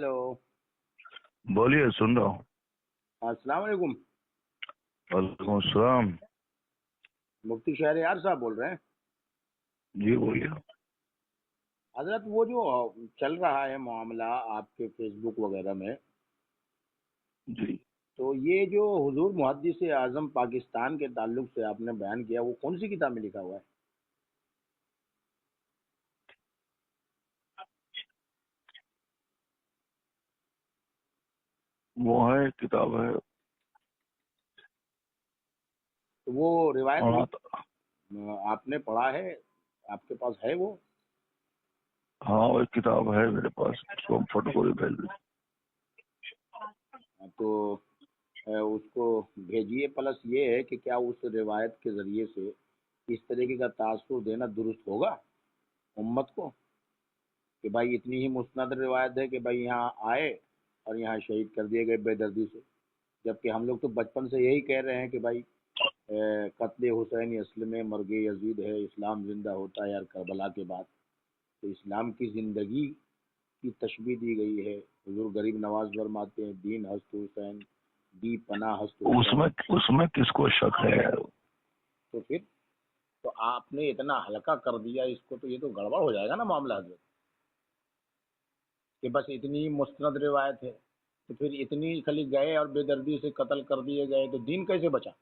Hello. बोलिए, सुन रहा हूँ। अस्सलाम वालेकुम। वालेकुम अस्सलाम। मुफ्ती शहरयार साहब बोल रहे हैं। जी बोलिए। हजरत वो जो चल रहा है मामला आपके फेसबुक वगैरह में, जी, तो ये जो हुजूर मुहद्दिस आजम पाकिस्तान के ताल्लुक से आपने बयान किया, वो कौन सी किताब में लिखा हुआ है? वो है, किताब है। तो वो रिवायत हाँ आपने पढ़ा है? आपके पास है वो? हाँ, वो एक किताब है मेरे पास, उसको हम फोटोकॉपी भेज दें। तो उसको भेजिए। प्लस ये है कि क्या उस रिवायत के ज़रिए से इस तरीके का तासुर देना दुरुस्त होगा उम्मत को, कि भाई इतनी ही मुस्नद रिवायत है कि भाई यहाँ आए और यहाँ शहीद कर दिए गए बेदर्दी से, जबकि हम लोग तो बचपन से यही कह रहे हैं कि भाई कत्ल हुसैन असल में मर्ग यजीद है, इस्लाम जिंदा होता है यार करबला के बाद। तो इस्लाम की ज़िंदगी की तशबीह दी गई है। हुजूर गरीब नवाज फरमाते हैं, दीन हस्त हुसैन, दी पना हस्त उसमें हुसैन। उसमें किसको शक है? तो फिर तो आपने इतना हल्का कर दिया इसको, तो ये तो गड़बड़ हो जाएगा ना मामला हजरत, कि बस इतनी मुस्तनद रिवायत है, तो फिर इतनी खाली गए और बेदर्दी से कत्ल कर दिए गए, तो दीन कैसे बचा?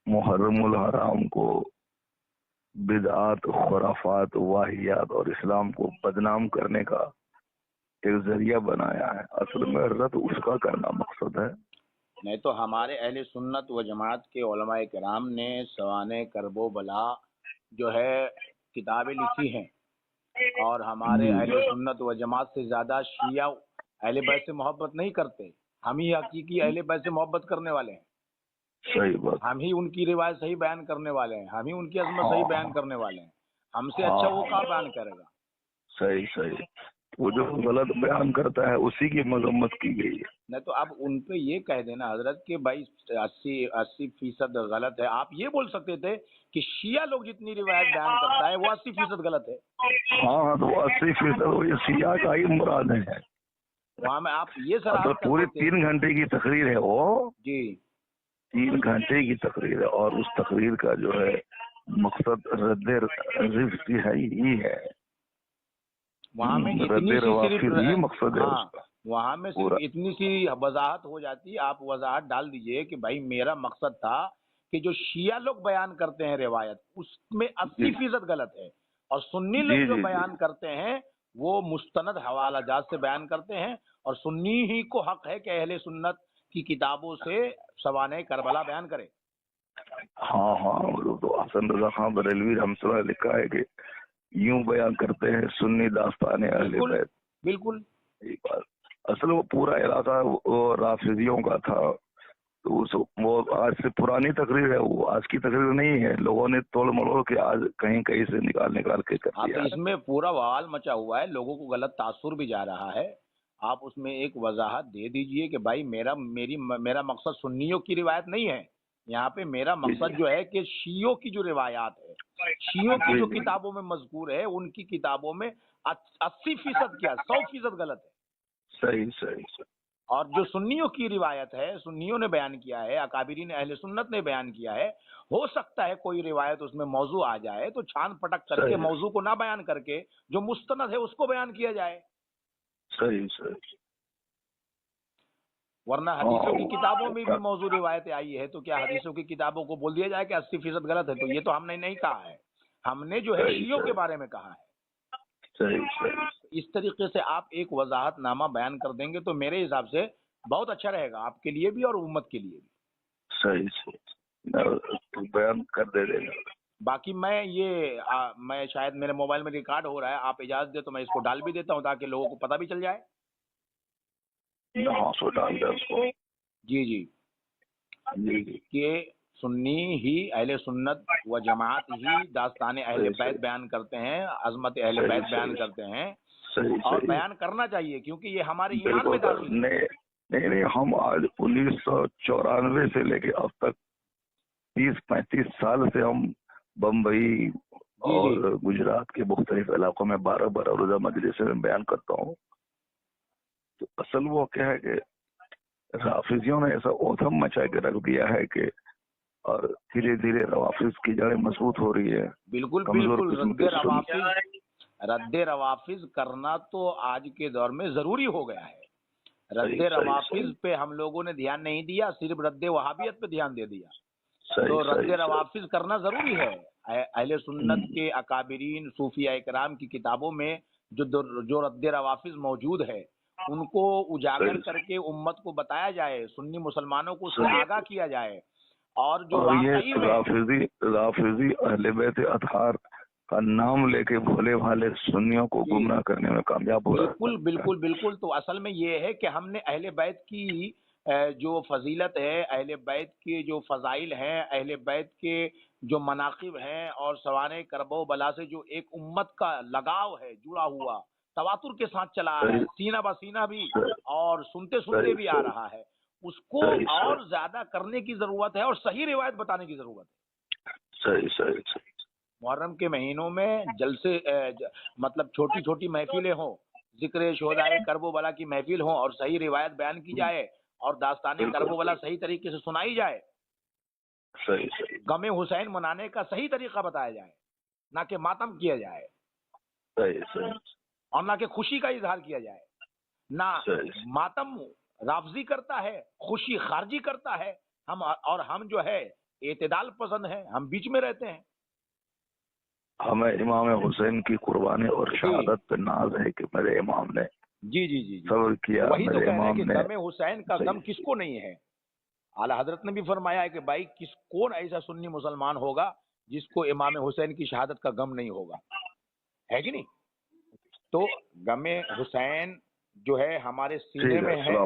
मुहर्रमुल हराम को बिदआत, खुराफात, वाहियात और इस्लाम को बदनाम करने का एक जरिया बनाया है। असल में रद्द उसका करना मकसद है। नहीं तो हमारे अहले सुन्नत व जमात के उलमाए किराम ने सवाने करबो बला जो है किताबें लिखी हैं, और हमारे जी, अहले सुन्नत व जमात से ज़्यादा शिया अहले बैत से मोहब्बत नहीं करते। हम ही हकीकी अहले बैत से मोहब्बत करने वाले हैं। सही बात। हम ही उनकी रिवायत सही बयान करने वाले हैं, हम ही उनकी अजमत सही बयान हाँ करने वाले हैं। हमसे अच्छा वो हाँ कहाँ हाँ, बयान करेगा? सही सही। वो जो गलत बयान करता है उसी की मजम्मत की गई है। नहीं तो आप उन पे ये कह देना हजरत कि भाई 80% गलत है। आप ये बोल सकते थे कि शिया लोग जितनी रिवायत बयान करता है वो 80% गलत है। हाँ हाँ, तो 80% वो ये सिया का ही मुराद है। वहां में आप ये तो सराहत कर पूरी देते। 3 घंटे की तकरीर है वो। जी। 3 घंटे की तकरीर है, और उस तकरीर का जो है मकसद रद्द रिफ्क है, यही है। वहां में रद्द इतनी सी सिर्फ रवाफिज ही मकसद है हाँ, उसका वहां में सिर्फ पूरा। इतनी सी वजाहत हो जाती। आप वजाहत डाल दीजिए कि भाई मेरा मकसद था कि जो शिया लोग बयान करते हैं रिवायत, उसमें जी 80% गलत है, और सुन्नी जी लोग जो जी जी, बयान करते हैं वो मुस्तनद हवाला जात से बयान करते हैं। और सुन्नी ही को हक है कि अहले सुन्नत की किताबों से सवाने करबला बयान करे। हाँ हाँ, वो तो हसन रजा खां बरेलवी रहमतुल्लाह ने लिखा है कि यूं बयान करते हैं सुन्नी दास्तान अहले बिल्कुल बैत। बिल्कुल। एक बात, असल वो पूरा इलाका वो राफिजियों का था। तो वो आज से पुरानी तकरीर है, वो आज की तकरीर नहीं है। लोगों ने तोड़ मरोड़ के आज कहीं कहीं से निकाल निकाल के कर हाँ, तो दिया है। इसमें पूरा बवाल मचा हुआ है, लोगों को गलत तासुर भी जा रहा है। आप उसमें एक वजाहत दे दीजिए कि भाई मेरा मकसद सुन्नियों की रिवायत नहीं है। यहाँ पे मेरा जी जी मकसद जो है कि शियों की जो रिवायात है, शियों की जी जो जी, किताबों में मजकूर है, उनकी किताबों में 80% क्या 100% गलत है। सही सही सही। और जो सुन्नियों की रिवायत है, सुन्नियों ने बयान किया है, अकाबिरीन अहले सुन्नत ने बयान किया है, हो सकता है कोई रिवायत उसमें मौजू आ जाए, तो छान पटक करके सही मौजू को ना बयान करके जो मुस्तनद है उसको बयान किया जाए। सही सही। वरना हाँ हदीसों की किताबों वो में भी कर, मौजू रिवायतें आई है, तो क्या हदीसों की किताबों को बोल दिया जाए कि 80% गलत है? तो ये तो हमने नहीं कहा है, हमने जो है सही शियों के सही बारे में कहा है। सही सही इस तरीके से आप एक वजाहत नामा बयान कर देंगे तो मेरे हिसाब से बहुत अच्छा रहेगा, आपके लिए भी और उम्मत के लिए भी। सही सही। तो बयान कर दे देगा। बाकी मैं शायद मेरे मोबाइल में रिकॉर्ड हो रहा है, आप इजाजत दे तो मैं इसको डाल भी देता हूँ ताकि लोगों को पता भी चल जाए। हाँ, सो डाल दे उसको। जी जी। जी जी, कि सुन्नी ही अहले सुन्नत व जमात ही दास्तान अहले सही बैत सही बयान करते हैं, अजमत अहले सही बैत बयान सही करते हैं। सही और सही। बयान करना चाहिए क्योंकि ये हमारे ईमान बिल्कुल में सर, दाखिल है। नहीं नहीं नहीं, हम आज 1994 से लेके अब तक 30-35 साल से हम बम्बई जी जी اور گجرات کے مختلف علاقوں میں 12 روزہ مجلس میں بیان کرتا ہوں. تو اصل وہ کیا ہے کہ رافضیوں نے ایسا اوتھم مچا کے رکھ دیا ہے کہ اور دھیرے دھیرے روافظ کی جڑیں مضبوط ہو رہی ہے. بالکل کمزور بالکل. قسم کے رد روافظ کرنا تو آج کے دور میں ضروری ہو گیا ہے. رد روافظ پہ ہم لوگوں نے دھیان نہیں دیا, صرف رد وہابیت پہ دھیان دے دیا. تو رد روافظ کرنا ضروری ہے. اہل سنت کے اکابرین صوفیاء کرام کی کتابوں میں جو رد روافظ موجود ہے ان کو اجاگر کر کے امت کو بتایا جائے, سنی مسلمانوں کو اس سے آگاہ کیا جائے. اور جو واقعی میں رافضی اہل بیت اطہار کا نام لے کے بھولے بھالے سنیوں کو گمراہ کرنے میں کامیاب ہو رہا ہے. بالکل بالکل بالکل. تو اصل میں یہ ہے کہ ہم نے اہل بیت کی جو فضیلت ہے, اہل بیت کے جو فضائل ہیں, اہل بیت کے جو مناقب ہیں, اور سوانح کرب و بلا سے جو ایک امت کا لگاؤ ہے جڑا ہوا, تواتر کے ساتھ چلا آ رہا ہے, سینہ بہ سینہ بھی اور سنتے سنتے بھی آ رہا ہے, اس کو اور زیادہ کرنے کی ضرورت ہے اور صحیح روایت بتانے کی ضرورت ہے. صحیح. محرم کے مہینوں میں جلسے مطلب چھوٹی چھوٹی محفلیں ہوں, ذکر شہدائے کرب و بلا کی محفل ہوں, اور صحیح روایت بیان کی جائے اور داستان کرب و بلا صحیح طریقے سے سنائی جائے. صحیح. غم حسین منانے کا صحیح طریقہ بتایا جائے, نہ کہ ماتم کیا جائے, صحیح. اور نہ کہ خوشی کا اظہار کیا جائے. نہ ماتم رافضی کرتا ہے, خوشی خارجی کرتا ہے. ہم جو ہے اعتدال پسند ہیں, ہم بیچ میں رہتے ہیں. ہمیں امام حسین کی قربانی اور شہادت پہ ناز ہے کہ میرے امام نے جی صبر کیا. وہی تو کہہ رہے ہیں کہ نے غم حسین کا غم کس کو نہیں ہے. اعلیٰ حضرت نے بھی فرمایا ہے کہ بھائی کون ایسا سنی مسلمان ہوگا جس کو امام حسین کی شہادت کا غم نہیں ہوگا, ہے کہ نہیں. تو غم حسین جو ہے ہمارے سینے میں ہے,